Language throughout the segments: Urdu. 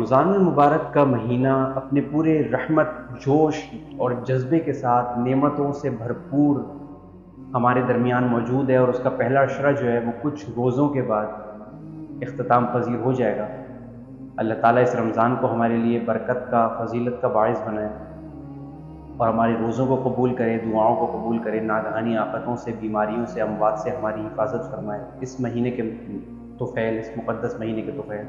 رمضان المبارک کا مہینہ اپنے پورے رحمت، جوش اور جذبے کے ساتھ نعمتوں سے بھرپور ہمارے درمیان موجود ہے، اور اس کا پہلا عشرہ جو ہے وہ کچھ روزوں کے بعد اختتام پذیر ہو جائے گا۔ اللہ تعالیٰ اس رمضان کو ہمارے لیے برکت کا، فضیلت کا باعث بنائے اور ہمارے روزوں کو قبول کرے، دعاؤں کو قبول کرے، ناگہانی آفتوں سے، بیماریوں سے، اموات سے ہماری حفاظت فرمائے۔ اس مہینے کے طفیل، اس مقدس مہینے کے طفیل،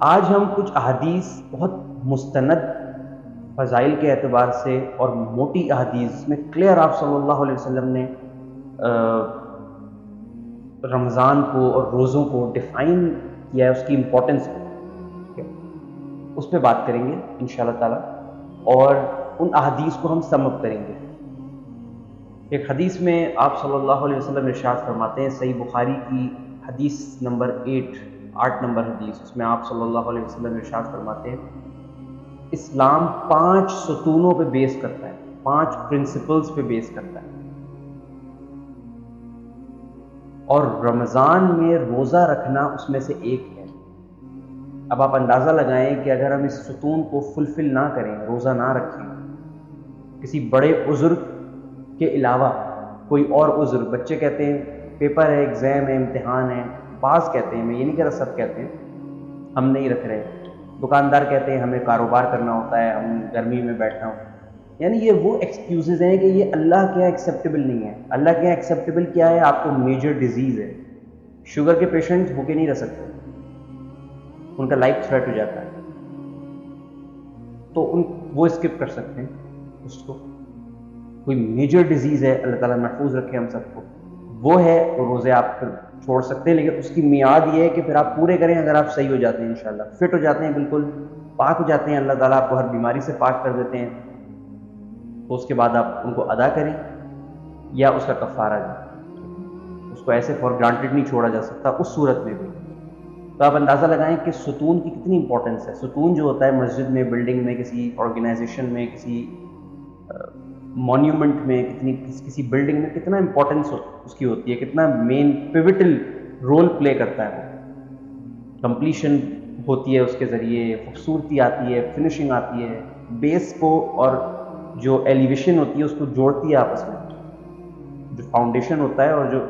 آج ہم کچھ احادیث بہت مستند فضائل کے اعتبار سے اور موٹی احادیث میں کلیئر آپ صلی اللہ علیہ وسلم نے رمضان کو اور روزوں کو ڈیفائن کیا ہے، اس کی امپورٹنس کو، اس پہ بات کریں گے انشاءاللہ تعالی، اور ان احادیث کو ہم سم اپ کریں گے۔ ایک حدیث میں آپ صلی اللہ علیہ وسلم ارشاد فرماتے ہیں، صحیح بخاری کی حدیث نمبر 8 نمبر حدیث، اس میں آپ صلی اللہ علیہ وسلم ارشاد فرماتے ہیں، اسلام 5 ستونوں پہ بیس کرتا ہے، 5 پرنسپلز پہ بیس کرتا ہے، اور رمضان میں روزہ رکھنا اس میں سے ایک ہے۔ اب آپ اندازہ لگائیں کہ اگر ہم اس ستون کو فلفل نہ کریں، روزہ نہ رکھیں، کسی بڑے عذر کے علاوہ کوئی اور عذر، بچے کہتے ہیں پیپر ہے، ایگزام ہے، امتحان ہے، بعض کہتے ہیں، میں یہ نہیں کہہ رہا سب کہتے ہیں، ہم نہیں رکھ رہے، دکاندار کہتے ہیں ہمیں کاروبار کرنا ہوتا ہے، ہم گرمی میں بیٹھنا ہوتا ہے، یعنی یہ وہ ایکسکیوزز ہیں کہ یہ اللہ کے یہاں ایکسیپٹیبل نہیں ہے۔ اللہ کے یہاں ایکسیپٹیبل کیا ہے؟ آپ کو میجر ڈیزیز ہے، شوگر کے پیشنٹ بھوکے نہیں رہ سکتے، ان کا لائف تھریٹ ہو جاتا ہے، تو وہ اسکپ کر سکتے ہیں اس کو۔ کوئی میجر ڈیزیز ہے، اللہ تعالیٰ محفوظ رکھے ہم سب کو، وہ ہے تو روزے آپ پھر چھوڑ سکتے ہیں، لیکن اس کی میعاد یہ ہے کہ پھر آپ پورے کریں۔ اگر آپ صحیح ہو جاتے ہیں، انشاءاللہ فٹ ہو جاتے ہیں، بالکل پاک ہو جاتے ہیں، اللہ تعالیٰ آپ کو ہر بیماری سے پاک کر دیتے ہیں، تو اس کے بعد آپ ان کو ادا کریں یا اس کا کفارہ دیں، اس کو ایسے فار گرانٹیڈ نہیں چھوڑا جا سکتا اس صورت میں بھی۔ تو آپ اندازہ لگائیں کہ ستون کی کتنی امپورٹنس ہے۔ ستون جو ہوتا ہے مسجد میں، بلڈنگ میں، کسی آرگنائزیشن میں، کسی مونیومنٹ میں، کسی بلڈنگ میں کتنا امپورٹنس اس کی ہوتی ہے، کتنا مین پیوٹل رول پلے کرتا ہے، وہ کمپلیشن ہوتی ہے اس کے ذریعے، خوبصورتی آتی ہے، فنشنگ آتی ہے، بیس کو اور جو ایلیویشن ہوتی ہے اس کو جوڑتی ہے آپس میں، جو فاؤنڈیشن ہوتا ہے اور جو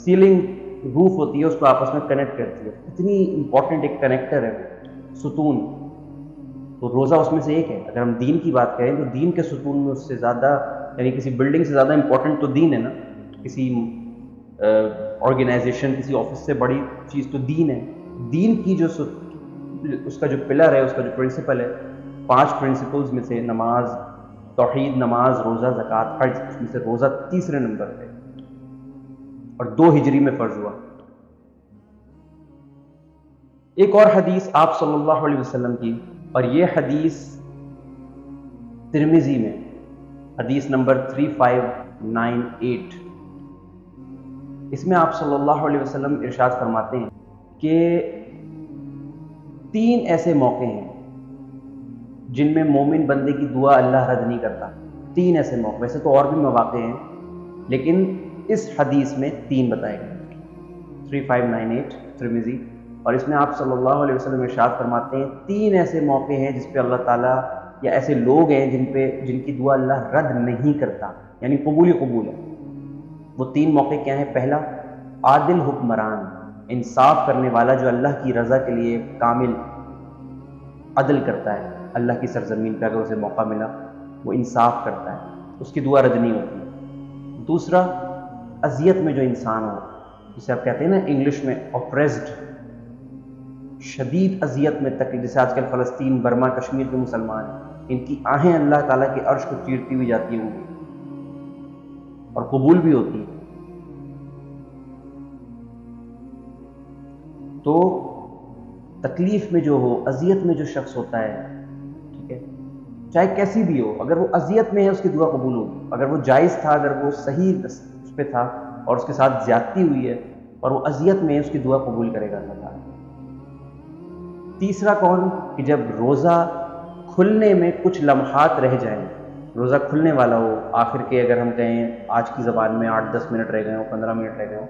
سیلنگ روف ہوتی ہے اس کو آپس میں کنیکٹ کرتی ہے۔ اتنی امپورٹنٹ ایک کنیکٹر ہے وہ ستون، تو روزہ اس میں سے ایک ہے۔ اگر ہم دین کی بات کریں تو دین کے ستون میں اس سے زیادہ، یعنی کسی بلڈنگ سے زیادہ امپورٹنٹ تو دین ہے نا، کسی آرگنائزیشن، کسی آفس سے بڑی چیز تو دین ہے۔ دین کی جو اس کا جو پلر ہے، اس کا جو پرنسپل ہے، 5 پرنسپلز میں سے نماز، توحید، نماز، روزہ، زکوٰۃ، حج، اس میں سے روزہ تیسرے نمبر پہ، اور 2 ہجری میں فرض ہوا۔ ایک اور حدیث آپ صلی اللہ علیہ وسلم کی، اور یہ حدیث ترمذی میں حدیث نمبر 3598، اس میں آپ صلی اللہ علیہ وسلم ارشاد فرماتے ہیں کہ 3 ایسے موقع ہیں جن میں مومن بندے کی دعا اللہ رد نہیں کرتا۔ 3 ایسے موقع، ویسے تو اور بھی مواقع ہیں لیکن اس حدیث میں 3 بتائے گئے، 3598 ترمذی، اور اس میں آپ صلی اللہ علیہ وسلم ارشاد فرماتے ہیں 3 ایسے موقع ہیں جس پہ اللہ تعالیٰ، یا ایسے لوگ ہیں جن کی دعا اللہ رد نہیں کرتا، یعنی قبول ہی قبول ہے۔ وہ 3 موقع کیا ہیں؟ پہلا، عادل حکمران، انصاف کرنے والا جو اللہ کی رضا کے لیے کامل عدل کرتا ہے، اللہ کی سرزمین پہ اگر اسے موقع ملا وہ انصاف کرتا ہے، اس کی دعا رد نہیں ہوتی۔ دوسرا، اذیت میں جو انسان ہو، جسے آپ کہتے ہیں نا انگلش میں oppressed، شدید اذیت میں تکلیف، جیسے آج کل فلسطین، برما، کشمیر کے مسلمان ہیں، ان کی آہیں اللہ تعالیٰ کے عرش کو چیرتی ہوئی جاتی ہوں گی اور قبول بھی ہوتی ہیں۔ تو تکلیف میں جو ہو، اذیت میں جو شخص ہوتا ہے، ٹھیک ہے، چاہے کیسی بھی ہو، اگر وہ اذیت میں ہے اس کی دعا قبول ہوگی، اگر وہ جائز تھا، اگر وہ صحیح اس پہ تھا اور اس کے ساتھ زیادتی ہوئی ہے اور وہ اذیت میں ہے، اس کی دعا قبول کرے گا اللہ تعالیٰ۔ تیسرا کون؟ کہ جب روزہ کھلنے میں کچھ لمحات رہ جائیں، روزہ کھلنے والا ہو، آخر کے اگر ہم کہیں آج کی زبان میں 8-10 منٹ رہ گئے ہوں، 15 منٹ رہ گئے ہوں،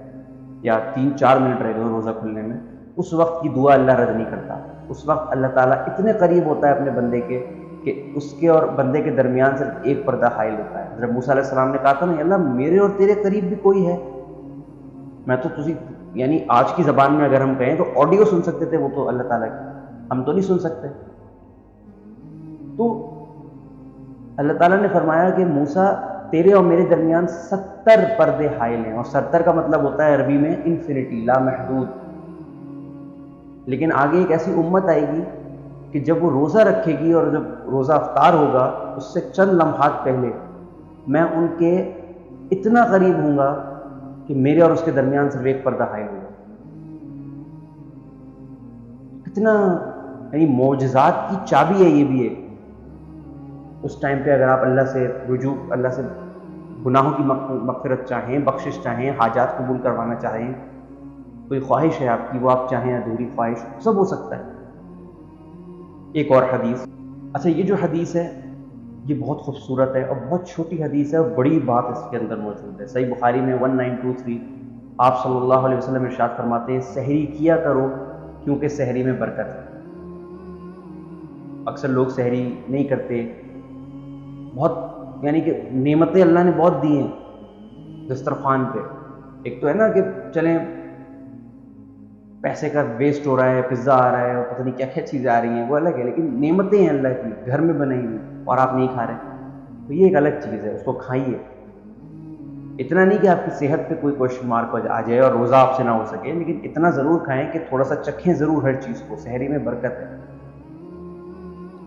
یا 3-4 منٹ رہ گئے ہوں روزہ کھلنے میں، اس وقت کی دعا اللہ رد نہیں کرتا. اس وقت اللہ تعالیٰ اتنے قریب ہوتا ہے اپنے بندے کے کہ اس کے اور بندے کے درمیان صرف ایک پردہ حائل ہوتا ہے. حضرت موسیٰ علیہ السلام نے کہا تھا نا اللہ میرے اور تیرے قریب بھی کوئی ہے. میں تو تجھے یعنی آج کی زبان میں اگر ہم کہیں تو آڈیو سن سکتے تھے، وہ تو اللہ تعالیٰ کی ہم تو نہیں سن سکتے. تو اللہ تعالیٰ نے فرمایا کہ موسیٰ تیرے اور میرے درمیان 70 پردے حائل ہیں، اور 70 کا مطلب ہوتا ہے عربی میں انفینٹی، لا محدود. لیکن آگے ایک ایسی امت آئے گی کہ جب وہ روزہ رکھے گی اور جب روزہ افطار ہوگا اس سے چند لمحات پہلے میں ان کے اتنا قریب ہوں گا کہ میرے اور اس کے درمیان صرف ایک پردہ حائل ہوگا. کتنا یعنی معجزات کی چابی ہے یہ بھی ایک. اس ٹائم پہ اگر آپ اللہ سے رجوع، اللہ سے گناہوں کی مغفرت چاہیں، بخشش چاہیں، حاجات قبول کروانا چاہیں، کوئی خواہش ہے آپ کی وہ آپ چاہیں ادھوری خواہش، سب ہو سکتا ہے. ایک اور حدیث. اچھا یہ جو حدیث ہے یہ بہت خوبصورت ہے اور بہت چھوٹی حدیث ہے اور بڑی بات اس کے اندر موجود ہے. صحیح بخاری میں 1923 آپ صلی اللہ علیہ وسلم ارشاد فرماتے ہیں سحری کیا کرو کیونکہ سحری میں برکت ہے. اکثر لوگ سحری نہیں کرتے. بہت یعنی کہ نعمتیں اللہ نے بہت دی ہیں دسترخوان پہ. ایک تو ہے نا کہ چلیں پیسے کا ویسٹ ہو رہا ہے، پزا آ رہا ہے اور پتہ نہیں کیا کیا چیزیں آ رہی ہیں، وہ الگ ہے. لیکن نعمتیں ہیں اللہ کی گھر میں بنائی ہوئی اور آپ نہیں کھا رہے تو یہ ایک الگ چیز ہے، اس کو کھائیے. اتنا نہیں کہ آپ کی صحت پہ کوئی کوشچن مارک آ جائے اور روزہ آپ سے نہ ہو سکے، لیکن اتنا ضرور کھائیں کہ تھوڑا سا چکھیں ضرور ہر چیز کو. سحری میں برکت ہے،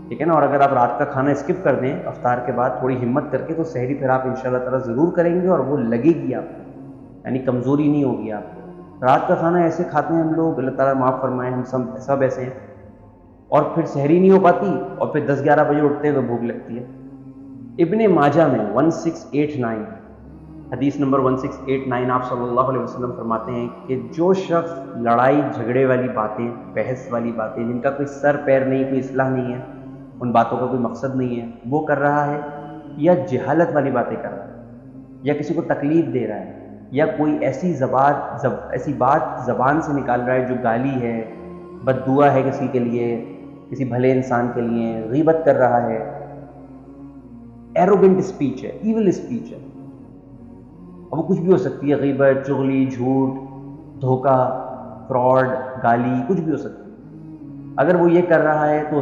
ٹھیک ہے نا. اور اگر آپ رات کا کھانا اسکپ کر دیں افطار کے بعد تھوڑی ہمت کر کے تو سحری پھر آپ انشاءاللہ تعالیٰ ضرور کریں گے اور وہ لگے گی آپ کو، یعنی کمزوری نہیں ہوگی آپ کو. رات کا کھانا ایسے کھاتے ہیں ہم لوگ، اللہ تعالیٰ معاف فرمائے، ہم سب ایسے ہیں، اور پھر سحری نہیں ہو پاتی اور پھر 10-11 بجے اٹھتے ہیں تو بھوک لگتی ہے. ابن ماجہ میں 1689 حدیث نمبر 1689 آپ صلی اللہ علیہ وسلم فرماتے ہیں کہ جو شخص لڑائی جھگڑے والی باتیں، بحث والی باتیں جن کا کوئی سر پیر نہیں، کوئی اصلاح نہیں ہے، ان باتوں کا کوئی مقصد نہیں ہے، وہ کر رہا ہے، یا جہالت والی باتیں کر رہا ہے، یا کسی کو تکلیف دے رہا ہے، یا کوئی ایسی بات زبان سے نکال رہا ہے جو گالی ہے، بد دعا ہے کسی کے لیے، کسی بھلے انسان کے لیے، غیبت کر رہا ہے، ایروگنٹ اسپیچ ہے، ایول اسپیچ ہے. اور وہ کچھ بھی ہو سکتی ہے، غیبت، چغلی، جھوٹ، دھوکہ، فراڈ، گالی، کچھ بھی ہو سکتی ہے. اگر وہ یہ کر رہا ہے تو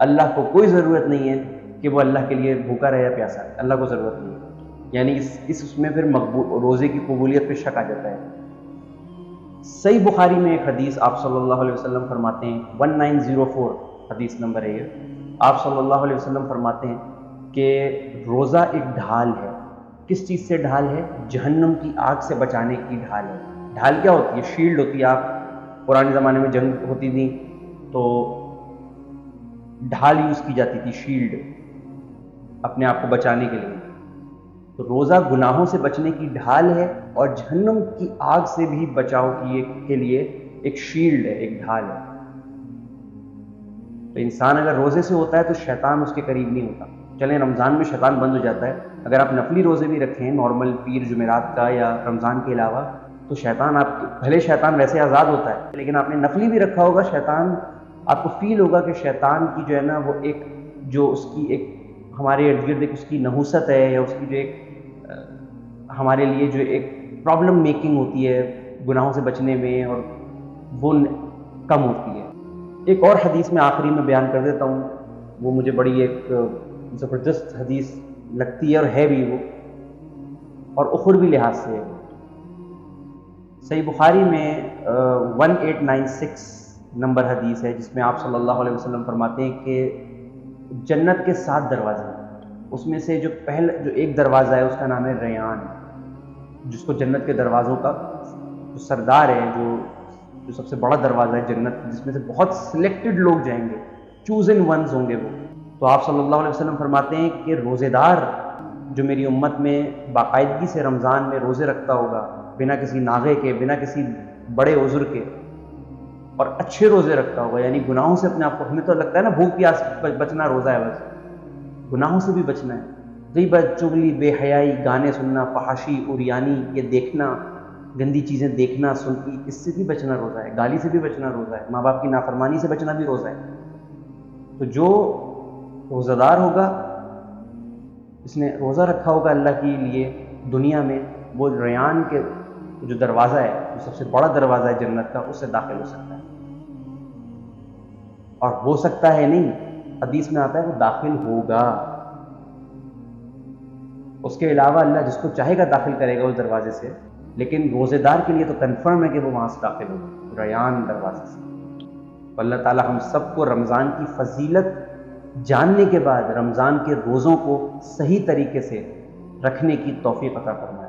اللہ کو کوئی ضرورت نہیں ہے کہ وہ اللہ کے لیے بھوکا رہے یا پیاسا ہے، اللہ کو ضرورت نہیں ہے. یعنی اس میں پھر روزے کی قبولیت پہ شک آ جاتا ہے. صحیح بخاری میں ایک حدیث آپ صلی اللہ علیہ وسلم فرماتے ہیں 1904 حدیث نمبر ہے یہ. آپ صلی اللہ علیہ وسلم فرماتے ہیں کہ روزہ ایک ڈھال ہے. کس چیز سے ڈھال ہے؟ جہنم کی آگ سے بچانے کی ڈھال ہے. ڈھال کیا ہوتی ہے؟ شیلڈ ہوتی ہے. آپ پرانے زمانے میں جنگ ہوتی تھی تو ڈھال یوز کی جاتی تھی، شیلڈ، اپنے آپ کو بچانے کے لیے. تو روزہ گناہوں سے بچنے کی ڈھال ہے اور جہنم کی آگ سے بھی بچاؤ کے لیے ایک شیلڈ ہے، ایک ڈھال ہے. تو انسان اگر روزے سے ہوتا ہے تو شیطان اس کے قریب نہیں ہوتا. چلیں رمضان میں شیطان بند ہو جاتا ہے. اگر آپ نفلی روزے بھی رکھیں نارمل پیر جمعرات کا یا رمضان کے علاوہ تو شیطان بھلے شیطان ویسے آزاد ہوتا ہے لیکن آپ نے نفلی بھی رکھا ہوگا، شیطان آپ کو فیل ہوگا کہ شیطان کی جو ہے نا وہ ایک جو اس کی ایک ہمارے ارد گرد اس کی نحوست ہے، یا اس کی جو ایک ہمارے لیے جو ایک پرابلم میکنگ ہوتی ہے گناہوں سے بچنے میں، اور وہ کم ہوتی ہے. ایک اور حدیث میں آخری میں بیان کر دیتا ہوں، وہ مجھے بڑی ایک زبردست حدیث لگتی ہے اور ہے بھی وہ، اور اخروی لحاظ سے ہے. صحیح بخاری میں 1896 نمبر حدیث ہے جس میں آپ صلی اللہ علیہ وسلم فرماتے ہیں کہ جنت کے 7 دروازے ہیں. اس میں سے جو ایک دروازہ ہے اس کا نام ہے ریان، جس کو جنت کے دروازوں کا جو سردار ہے، جو سب سے بڑا دروازہ ہے جنت، جس میں سے بہت سلیکٹڈ لوگ جائیں گے، چوزن ونز ہوں گے وہ. تو آپ صلی اللہ علیہ وسلم فرماتے ہیں کہ روزے دار جو میری امت میں باقاعدگی سے رمضان میں روزے رکھتا ہوگا، بنا کسی ناغے کے، بنا کسی بڑے عذر کے، اور اچھے روزے رکھتا ہوگا، یعنی گناہوں سے اپنے آپ کو، ہمیں تو لگتا ہے نا بھوک پیاس بچنا روزہ ہے، بس گناہوں سے بھی بچنا ہے. غیبت، چغلی، بے حیائی، گانے سننا، فحاشی، عریانی، یہ دیکھنا، گندی چیزیں دیکھنا سنتی، اس سے بھی بچنا روزہ ہے، گالی سے بھی بچنا روزہ ہے، ماں باپ کی نافرمانی سے بچنا بھی روزہ ہے۔ تو جو روزہ دار ہوگا، اس نے روزہ رکھا ہوگا اللہ کے لیے دنیا میں، وہ ریان کے جو دروازہ ہے، جو سب سے بڑا دروازہ ہے جنت کا، اس سے داخل ہو سکتا ہے۔ اور ہو سکتا ہے نہیں، حدیث میں آتا ہے وہ داخل ہوگا۔ اس کے علاوہ اللہ جس کو چاہے گا داخل کرے گا اس دروازے سے، لیکن روزے دار کے لیے تو کنفرم ہے کہ وہ وہاں سے داخل ہوگا، ریان دروازے سے۔ تو اللہ تعالیٰ ہم سب کو رمضان کی فضیلت جاننے کے بعد رمضان کے روزوں کو صحیح طریقے سے رکھنے کی توفیق عطا فرمائے۔